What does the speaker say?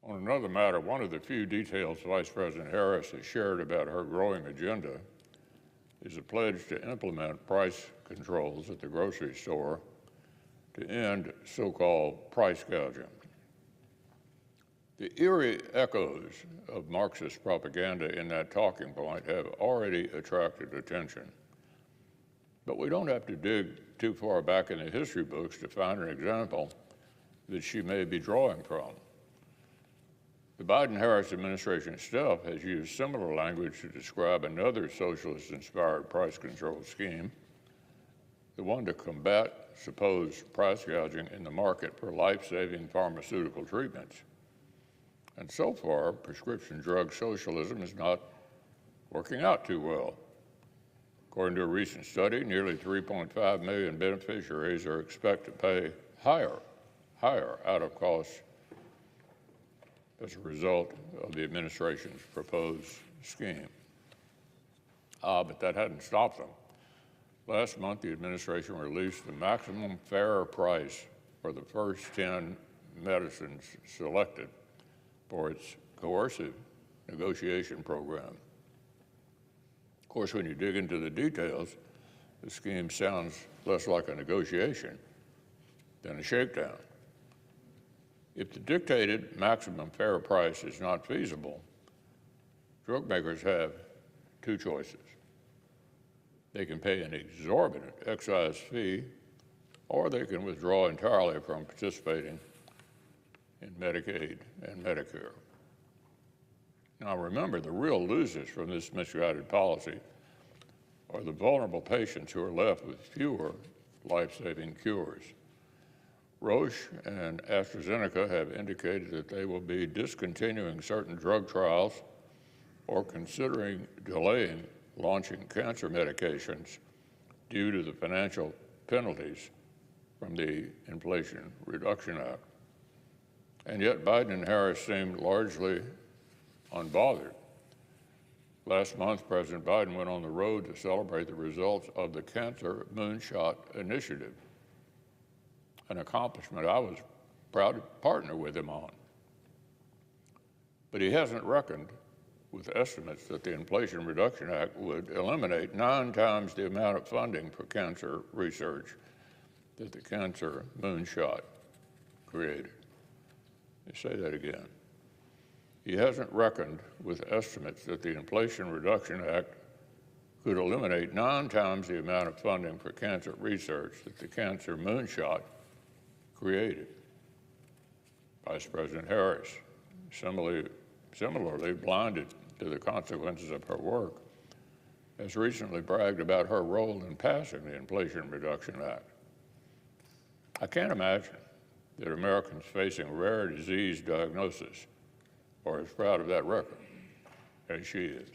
On another matter, one of the few details Vice President Harris has shared about her growing agenda is a pledge to implement price controls at the grocery store to end so-called price gouging. The eerie echoes of Marxist propaganda in that talking point have already attracted attention. But we don't have to dig too far back in the history books to find an example that she may be drawing from. The Biden-Harris administration itself has used similar language to describe another socialist-inspired price control scheme, the one to combat supposed price gouging in the market for life-saving pharmaceutical treatments. And so far, prescription drug socialism is not working out too well. According to a recent study, nearly 3.5 million beneficiaries are expected to pay higher out-of-cost as a result of the administration's proposed scheme. But that hadn't stopped them. Last month, the administration released the maximum fair price for the first 10 medicines selected for its coercive negotiation program. Of course, when you dig into the details, the scheme sounds less like a negotiation than a shakedown. If the dictated maximum fair price is not feasible, drug makers have two choices. They can pay an exorbitant excise fee, or they can withdraw entirely from participating in Medicaid and Medicare. Now remember, the real losers from this misguided policy are the vulnerable patients who are left with fewer life-saving cures. Roche and AstraZeneca have indicated that they will be discontinuing certain drug trials or considering delaying launching cancer medications due to the financial penalties from the Inflation Reduction Act. And yet Biden and Harris seemed largely unbothered. Last month, President Biden went on the road to celebrate the results of the Cancer Moonshot Initiative, an accomplishment I was proud to partner with him on. But he hasn't reckoned with estimates that the Inflation Reduction Act would eliminate 9 times the amount of funding for cancer research that the Cancer Moonshot created. Let me say that again. He hasn't reckoned with estimates that the Inflation Reduction Act could eliminate 9 times the amount of funding for cancer research that the Cancer Moonshot created. Vice President Harris, similarly blinded to the consequences of her work, has recently bragged about her role in passing the Inflation Reduction Act. I can't imagine that Americans facing rare disease diagnosis are as proud of that record as she is.